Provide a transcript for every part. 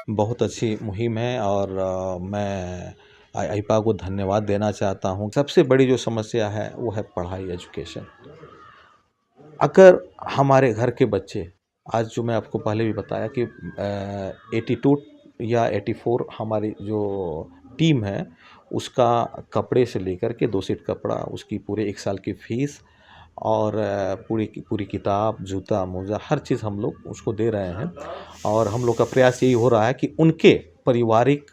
बहुत अच्छी मुहिम है और मैं आईपा को धन्यवाद देना चाहता हूँ। सबसे बड़ी जो समस्या है वो है पढ़ाई, एजुकेशन। अगर हमारे घर के बच्चे, आज जो मैं आपको पहले भी बताया कि 82 या 84 हमारी जो टीम है, उसका कपड़े से लेकर के 2 सेट कपड़ा, उसकी पूरे 1 साल की फ़ीस और पूरी की पूरी किताब, जूता, मोज़ा हर चीज़ हम लोग उसको दे रहे हैं। और हम लोग का प्रयास यही हो रहा है कि उनके पारिवारिक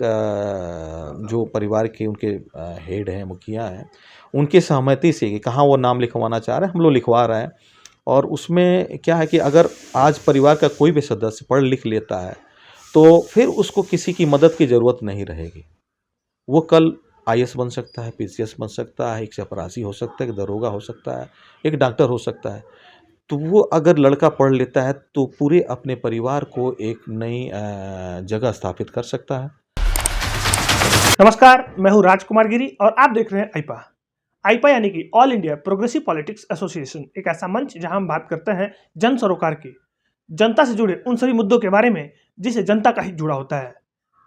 जो परिवार के उनके हेड हैं, मुखिया हैं, उनकी सहमति से कि कहाँ वो नाम लिखवाना चाह रहे हैं, हम लोग लिखवा रहे हैं। और उसमें क्या है कि अगर आज परिवार का कोई भी सदस्य पढ़ लिख लेता है, तो फिर उसको किसी की मदद की ज़रूरत नहीं रहेगी। वो कल आईएएस बन सकता है, पीसीएस बन सकता है, एक चपरासी हो सकता है, एक दरोगा हो सकता है, एक डॉक्टर हो सकता है। तो वो अगर लड़का पढ़ लेता है, तो पूरे अपने परिवार को एक नई जगह स्थापित कर सकता है। नमस्कार, मैं हूं राजकुमार गिरी और आप देख रहे हैं आईपा। आईपा यानी कि all India progressive politics association, एक ऐसा मंच जहां हम बात करते हैं जन सरोकार की, जनता से जुड़े उन सभी मुद्दों के बारे में जिससे जनता का हित जुड़ा होता है।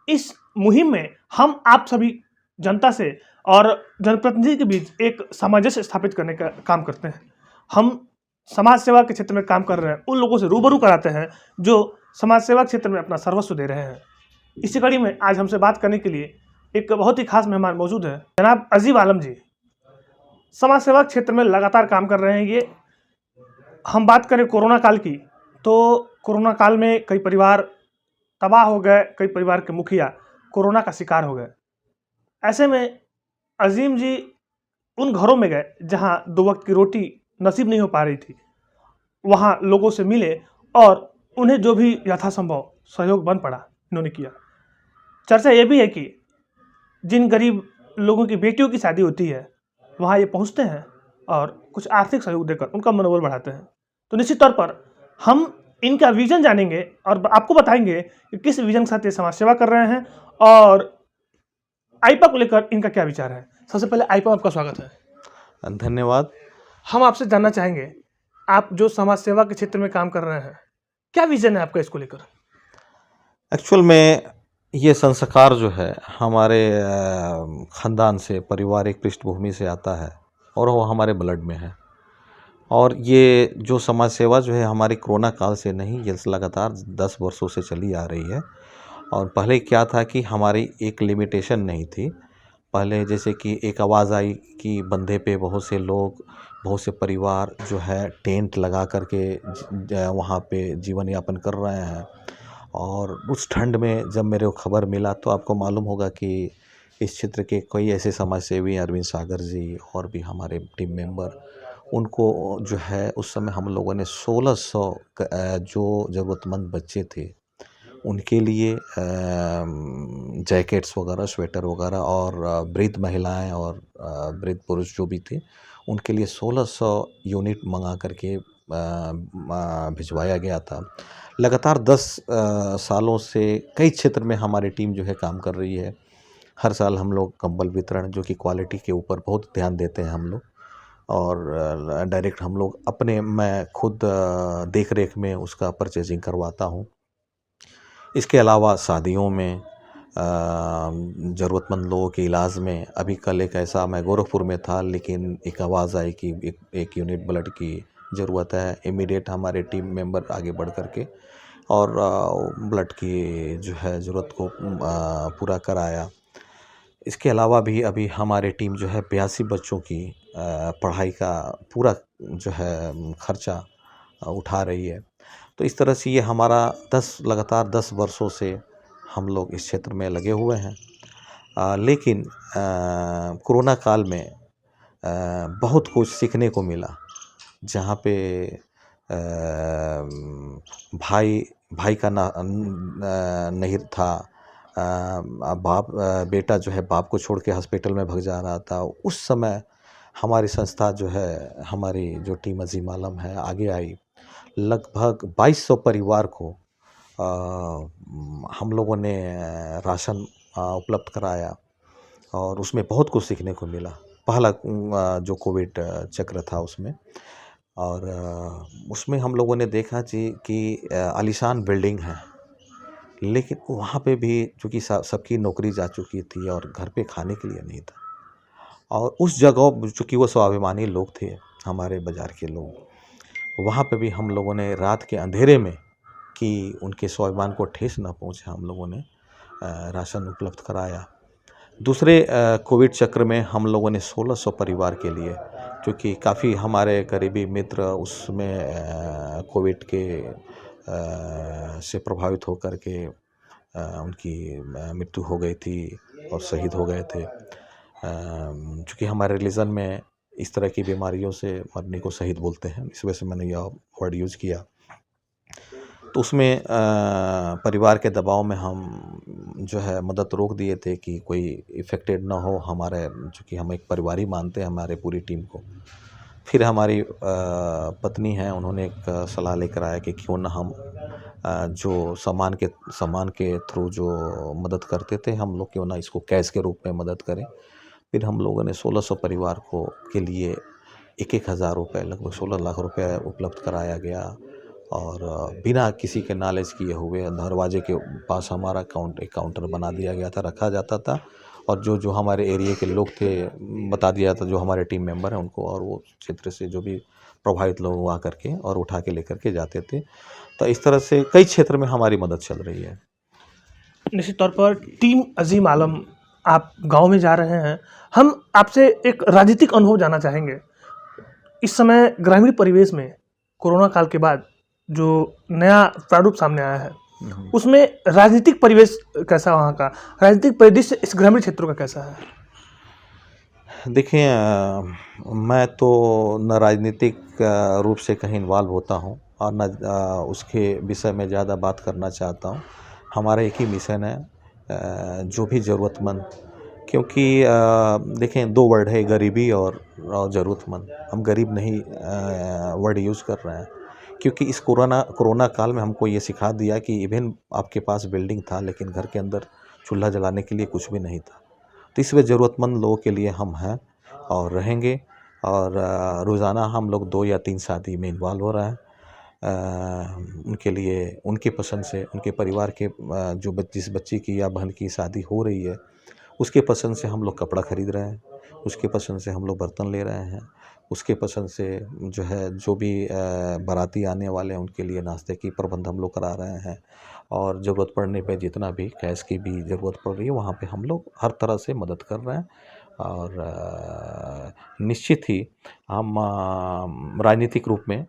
इस मुहिम में हम आप सभी जनता से और जनप्रतिनिधि के बीच एक सामंजस्य स्थापित करने का काम करते हैं। हम समाज सेवा के क्षेत्र में काम कर रहे हैं उन लोगों से रूबरू कराते हैं जो समाज सेवा क्षेत्र में अपना सर्वस्व दे रहे हैं। इसी कड़ी में आज हमसे बात करने के लिए एक बहुत ही खास मेहमान मौजूद है, जनाब अजीब आलम जी। समाज सेवा क्षेत्र में लगातार काम कर रहे हैं ये। हम बात करें कोरोना काल की, तो कोरोना काल में कई परिवार तबाह हो गए, कई परिवार के मुखिया कोरोना का शिकार हो गए। ऐसे में अजीम जी उन घरों में गए जहां 2 वक्त की रोटी नसीब नहीं हो पा रही थी। वहां लोगों से मिले और उन्हें जो भी यथासंभव सहयोग बन पड़ा इन्होंने किया। चर्चा ये भी है कि जिन गरीब लोगों की बेटियों की शादी होती है, वहाँ ये पहुँचते हैं और कुछ आर्थिक सहयोग देकर उनका मनोबल बढ़ाते हैं। तो निश्चित तौर पर हम इनका विज़न जानेंगे और आपको बताएँगे कि किस विज़न के साथ ये समाज सेवा कर रहे हैं और आईपा को लेकर इनका क्या विचार है। सबसे पहले आईपा में आपका स्वागत है। धन्यवाद। हम आपसे जानना चाहेंगे, आप जो समाज सेवा के क्षेत्र में काम कर रहे हैं, क्या विज़न है आपका इसको लेकर? एक्चुअल में ये संस्कार जो है हमारे ख़ानदान से, पारिवारिक पृष्ठभूमि से आता है और वो हमारे ब्लड में है। और ये जो समाज सेवा जो है हमारी कोरोना काल से नहीं, ये लगातार 10 वर्षों से चली आ रही है। और पहले क्या था कि हमारी एक लिमिटेशन नहीं थी। पहले जैसे कि एक आवाज़ आई कि बंधे पे बहुत से लोग, बहुत से परिवार जो है टेंट लगा कर के वहाँ पे जीवन यापन कर रहे हैं। और उस ठंड में जब मेरे को खबर मिला तो आपको मालूम होगा कि इस क्षेत्र के कई ऐसे समाजसेवी, अरविंद सागर जी और भी हमारे टीम मेंबर, उनको जो है उस समय हम लोगों ने 1600 जो ज़रूरतमंद बच्चे थे उनके लिए जैकेट्स वगैरह, स्वेटर वगैरह और वृद्ध महिलाएं और वृद्ध पुरुष जो भी थे उनके लिए 1600 यूनिट मंगा करके भिजवाया गया था। लगातार 10 सालों से कई क्षेत्र में हमारी टीम जो है काम कर रही है। हर साल हम लोग कंबल वितरण, जो कि क्वालिटी के ऊपर बहुत ध्यान देते हैं हम लोग, और डायरेक्ट हम लोग मैं खुद देख रेख में उसका परचेजिंग करवाता हूँ। इसके अलावा शादियों में, ज़रूरतमंद लोगों के इलाज में, अभी कल एक ऐसा, मैं गोरखपुर में था लेकिन एक आवाज़ आई कि एक यूनिट ब्लड की ज़रूरत है। इमीडिएट हमारे टीम मेंबर आगे बढ़ कर के और ब्लड की जो है ज़रूरत को पूरा कराया। इसके अलावा भी अभी हमारी टीम जो है 82 बच्चों की पढ़ाई का पूरा जो है खर्चा उठा रही है। तो इस तरह से ये हमारा लगातार 10 वर्षों से हम लोग इस क्षेत्र में लगे हुए हैं। लेकिन कोरोना काल में बहुत कुछ सीखने को मिला, जहाँ पे भाई भाई का नहीं था, बेटा जो है बाप को छोड़ के हॉस्पिटल में भाग जा रहा था। उस समय हमारी संस्था जो है, हमारी जो टीम अजीम आलम है, आगे आई। लगभग 2200 परिवार को हम लोगों ने राशन उपलब्ध कराया और उसमें बहुत कुछ सीखने को मिला। पहला जो कोविड चक्र था उसमें, और उसमें हम लोगों ने देखा जी कि आलीशान बिल्डिंग है लेकिन वहाँ पे भी चूँकि सबकी नौकरी जा चुकी थी और घर पे खाने के लिए नहीं था। और उस जगह चूँकि वो स्वाभिमानी लोग थे, हमारे बाज़ार के लोग, वहाँ पे भी हम लोगों ने रात के अंधेरे में, कि उनके स्वाभिमान को ठेस ना पहुँचे, हम लोगों ने राशन उपलब्ध कराया। दूसरे कोविड चक्र में हम लोगों ने 1600 परिवार के लिए, क्योंकि काफ़ी हमारे करीबी मित्र उसमें कोविड के से प्रभावित होकर के उनकी मृत्यु हो गई थी और शहीद हो गए थे। चूँकि हमारे रिलीजन में इस तरह की बीमारियों से मरने को शहीद बोलते हैं, इस वजह से मैंने यह वर्ड यूज़ किया। तो उसमें परिवार के दबाव में हम जो है मदद रोक दिए थे कि कोई इफ़ेक्टेड ना हो हमारे, चूँकि हम एक परिवार ही मानते हैं हमारे पूरी टीम को। फिर हमारी पत्नी हैं, उन्होंने एक सलाह लेकर आया कि क्यों ना हम जो सामान के थ्रू जो मदद करते थे, हम लोग क्यों ना इसको कैश के रूप में मदद करें। फिर हम लोगों ने 1600 परिवार को के लिए 1-1 हज़ार रुपये, लगभग 16 लाख रुपए उपलब्ध कराया गया। और बिना किसी के नॉलेज किए हुए दरवाजे के पास हमारा एक काउंटर बना दिया गया था, रखा जाता था। और जो हमारे एरिया के लोग थे, बता दिया था जो हमारे टीम मेंबर हैं उनको, और वो क्षेत्र से जो भी प्रभावित लोग हुआ करके और उठा के लेकर के जाते थे। तो इस तरह से कई क्षेत्र में हमारी मदद चल रही है। निश्चित तौर पर टीम अजीम आलम, आप गांव में जा रहे हैं। हम आपसे एक राजनीतिक अनुभव जानना चाहेंगे। इस समय ग्रामीण परिवेश में कोरोना काल के बाद जो नया प्रारूप सामने आया है, उसमें राजनीतिक परिवेश कैसा वहाँ का, राजनीतिक परिदृश्य इस ग्रामीण क्षेत्रों का कैसा है? देखिए, मैं तो न राजनीतिक रूप से कहीं इन्वॉल्व होता हूँ और न उसके विषय में ज़्यादा बात करना चाहता हूँ। हमारा एक ही मिशन है, जो भी ज़रूरतमंद, क्योंकि देखें, 2 वर्ड है, गरीबी और ज़रूरतमंद। हम गरीब नहीं वर्ड यूज़ कर रहे हैं, क्योंकि इस कोरोना काल में हमको ये सिखा दिया कि इवन आपके पास बिल्डिंग था लेकिन घर के अंदर चूल्हा जलाने के लिए कुछ भी नहीं था। तो इसमें ज़रूरतमंद लोगों के लिए हम हैं और रहेंगे। और रोज़ाना हम लोग 2 या 3 शादी में इन्वॉल्व हो रहे हैं। उनके लिए, उनकी पसंद से, उनके परिवार के जिस बच्ची की या बहन की शादी हो रही है, उसके पसंद से हम लोग कपड़ा खरीद रहे हैं, उसके पसंद से हम लोग बर्तन ले रहे हैं, उसके पसंद से जो है, जो भी बाराती आने वाले हैं उनके लिए नाश्ते की प्रबंध हम लोग करा रहे हैं। और ज़रूरत पड़ने पे जितना भी कैश की भी ज़रूरत पड़ रही है, वहाँ पे हम लोग हर तरह से मदद कर रहे हैं। और निश्चित ही हम राजनीतिक रूप में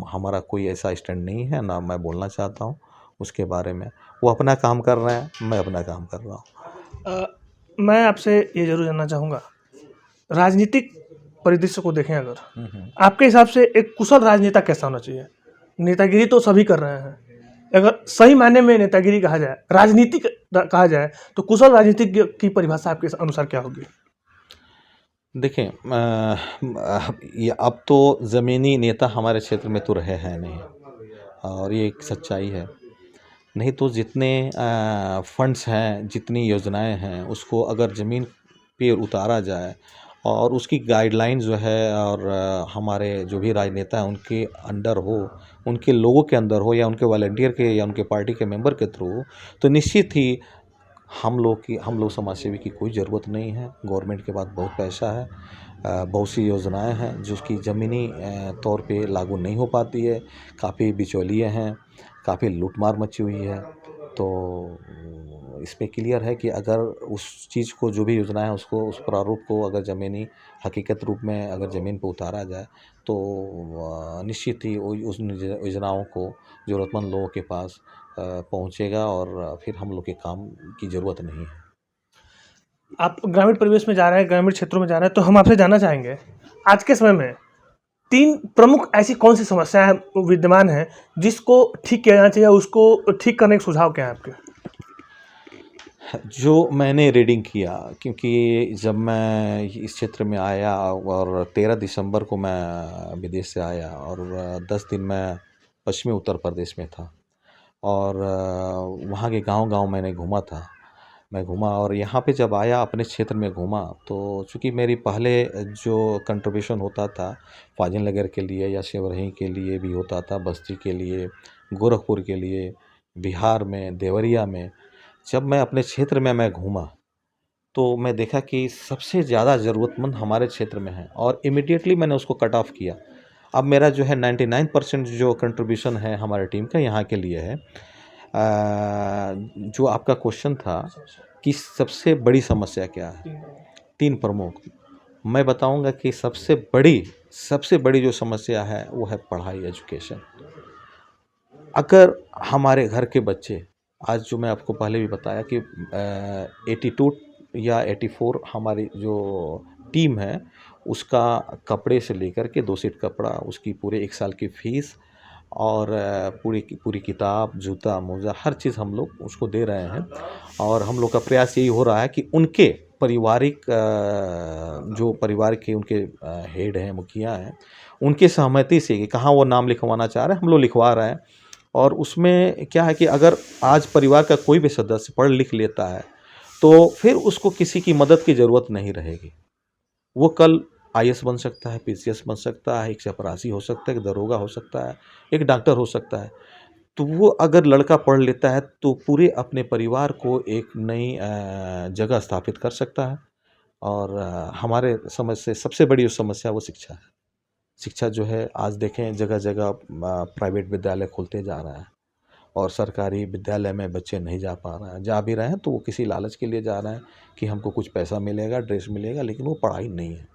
हमारा कोई ऐसा स्टैंड नहीं है, ना मैं बोलना चाहता हूँ उसके बारे में। वो अपना काम कर रहे हैं, मैं अपना काम कर रहा हूँ। मैं आपसे ये ज़रूर जानना चाहूँगा, राजनीतिक परिदृश्य को देखें अगर, आपके हिसाब से एक कुशल राजनेता कैसा होना चाहिए? नेतागिरी तो सभी कर रहे हैं, अगर सही मायने में नेतागिरी कहा जाए, राजनीतिक कहा जाए, तो कुशल राजनीतिज्ञ की परिभाषा आपके अनुसार क्या होगी? देखें, ये अब तो ज़मीनी नेता हमारे क्षेत्र में तो रहे हैं नहीं, और ये एक सच्चाई है। नहीं तो जितने फंड्स हैं, जितनी योजनाएं हैं, उसको अगर ज़मीन पे उतारा जाए और उसकी गाइडलाइन जो है, और हमारे जो भी राजनेता हैं उनके अंडर हो, उनके लोगों के अंदर हो, या उनके वॉलंटियर के, या उनके पार्टी के मेंबर के थ्रू, तो निश्चित ही हम लोग समाज सेवी की कोई ज़रूरत नहीं है। गवर्नमेंट के पास बहुत पैसा है, बहुत सी योजनाएं हैं जो कि ज़मीनी तौर पे लागू नहीं हो पाती है। काफ़ी बिचौलिए हैं, काफ़ी लूटमार मची हुई है। तो इसमें क्लियर है कि अगर उस चीज़ को, जो भी योजना है, उसको, उस प्रारूप को अगर ज़मीनी हकीकत रूप में अगर ज़मीन पे उतारा जाए, तो निश्चित ही उस योजनाओं को ज़रूरतमंद लोगों के पास पहुँचेगा, और फिर हम लोग के काम की ज़रूरत नहीं है। आप ग्रामीण परिवेश में जा रहे हैं, ग्रामीण क्षेत्रों में जा रहे हैं, तो हम आपसे जानना चाहेंगे, आज के समय में 3 प्रमुख ऐसी कौन-सी समस्याएँ विद्यमान हैं, जिसको ठीक किया जाना चाहिए, उसको ठीक करने के सुझाव क्या हैं आपके? जो मैंने रीडिंग किया, क्योंकि जब मैं इस क्षेत्र में आया और 13 दिसंबर को मैं विदेश से आया, और 10 दिन मैं पश्चिमी उत्तर प्रदेश में था, और वहाँ के गांव-गांव मैंने घूमा था। मैं घूमा और यहाँ पे जब आया, अपने क्षेत्र में घूमा, तो चूँकि मेरी पहले जो कंट्रीब्यूशन होता था फ़ाज़िल नगर के लिए या शिवरही के लिए भी होता था, बस्ती के लिए, गोरखपुर के लिए, बिहार में, देवरिया में, जब मैं अपने क्षेत्र में मैं घूमा, तो मैं देखा कि सबसे ज़्यादा ज़रूरतमंद हमारे क्षेत्र में है और इमीडिएटली मैंने उसको कट ऑफ किया। अब मेरा जो है 99% जो कंट्रीब्यूशन है हमारे टीम का यहाँ के लिए है। जो आपका क्वेश्चन था कि सबसे बड़ी समस्या क्या है? 3 प्रमुख। मैं बताऊँगा कि सबसे बड़ी जो समस्या है वो है पढ़ाई, एजुकेशन। अगर हमारे घर के बच्चे, आज जो मैं आपको पहले भी बताया कि 82 या 84 हमारी जो टीम है, उसका कपड़े से लेकर के 2 सेट कपड़ा, उसकी पूरे 1 साल की फ़ीस और पूरी की पूरी किताब, जूता, मोज़ा हर चीज़ हम लोग उसको दे रहे हैं। और हम लोग का प्रयास यही हो रहा है कि उनके पारिवारिक जो परिवार के उनके हेड हैं, मुखिया हैं, उनकी सहमति से कि कहाँ वो नाम लिखवाना चाह रहे हैं, हम लोग लिखवा रहे हैं। और उसमें क्या है कि अगर आज परिवार का कोई भी सदस्य पढ़ लिख लेता है, तो फिर उसको किसी की मदद की ज़रूरत नहीं रहेगी। वो कल आईएएस बन सकता है, पीसीएस बन सकता है, एक चपरासी हो सकता है, एक दरोगा हो सकता है, एक डॉक्टर हो सकता है। तो वो अगर लड़का पढ़ लेता है, तो पूरे अपने परिवार को एक नई जगह स्थापित कर सकता है। और हमारे समझ से सबसे बड़ी जो समस्या वो शिक्षा है। शिक्षा जो है आज देखें जगह-जगह प्राइवेट विद्यालय खुलते जा रहा है और सरकारी विद्यालय में बच्चे नहीं जा पा रहे हैं। जा भी रहे हैं तो वो किसी लालच के लिए जा रहे हैं कि हमको कुछ पैसा मिलेगा, ड्रेस मिलेगा, लेकिन वो पढ़ाई नहीं है।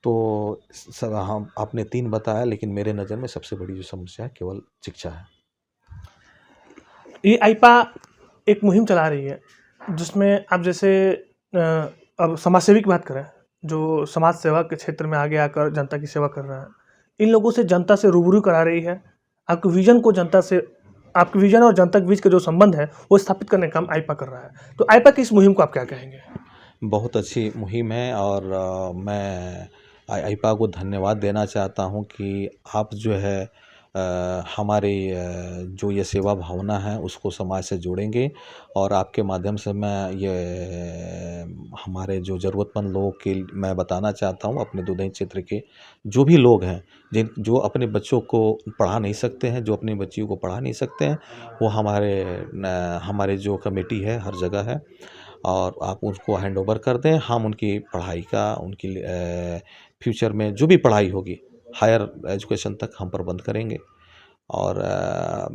तो सब हम आपने 3 बताया, लेकिन मेरे नज़र में सबसे बड़ी जो समस्या है केवल शिक्षा है। ये आईपा एक मुहिम चला रही है जिसमें आप जैसे अब समाज सेवी की बात करें, जो समाज सेवा के क्षेत्र में आगे आकर जनता की सेवा कर रहे हैं, इन लोगों से जनता से रूबरू करा रही है। आपके विजन को जनता से, आपके विजन और जनता के बीच का जो संबंध है वो स्थापित करने का काम आईपा कर रहा है। तो आईपा की इस मुहिम को आप क्या कहेंगे? बहुत अच्छी मुहिम है और मैं आईपा को धन्यवाद देना चाहता हूँ कि आप जो है हमारी जो ये सेवा भावना है उसको समाज से जोड़ेंगे और आपके माध्यम से मैं ये हमारे जो ज़रूरतमंद लोगों के मैं बताना चाहता हूँ, अपने दुधई क्षेत्र के जो भी लोग हैं जो अपने बच्चों को पढ़ा नहीं सकते हैं, जो अपनी बच्चियों को पढ़ा नहीं सकते हैं, वो हमारे जो कमेटी है हर जगह है और आप उसको हैंड ओवर कर दें। हम उनकी पढ़ाई का, उनकी फ्यूचर में जो भी पढ़ाई होगी, हायर एजुकेशन तक हम प्रबंध करेंगे। और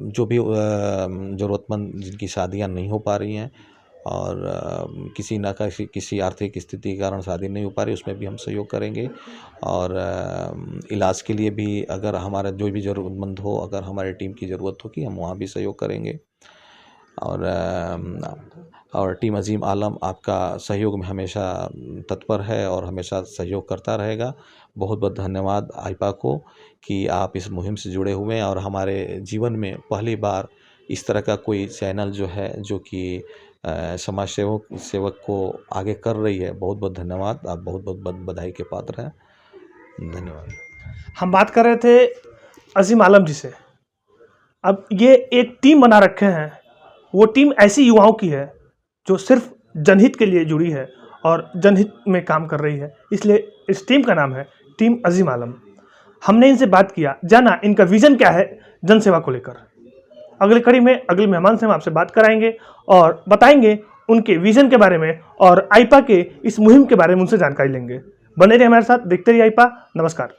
जो भी ज़रूरतमंद जिनकी शादियां नहीं हो पा रही हैं और किसी आर्थिक स्थिति के कारण शादी नहीं हो पा रही, उसमें भी हम सहयोग करेंगे। और इलाज के लिए भी अगर हमारा जो भी ज़रूरतमंद हो, अगर हमारी टीम की ज़रूरत होगी, हम वहाँ भी सहयोग करेंगे। और टीम अज़ीम आलम आपका सहयोग में हमेशा तत्पर है और हमेशा सहयोग करता रहेगा। बहुत बहुत धन्यवाद आईपा को कि आप इस मुहिम से जुड़े हुए हैं और हमारे जीवन में पहली बार इस तरह का कोई चैनल जो है जो कि समाज सेवक को आगे कर रही है। बहुत बहुत धन्यवाद। आप बहुत बहुत बधाई के पात्र हैं। धन्यवाद। हम बात कर रहे थे अज़ीम आलम जी से। अब ये एक टीम बना रखे हैं, वो टीम ऐसी युवाओं की है जो सिर्फ जनहित के लिए जुड़ी है और जनहित में काम कर रही है, इसलिए इस टीम का नाम है टीम अज़ीम आलम। हमने इनसे बात किया, जाना इनका विजन क्या है जनसेवा को लेकर। अगली कड़ी में अगले मेहमान से हम आपसे बात कराएंगे और बताएंगे उनके विजन के बारे में और आईपा के इस मुहिम के बारे में उनसे जानकारी लेंगे। बने रहिए हमारे साथ, देखते रहिए आईपा। नमस्कार।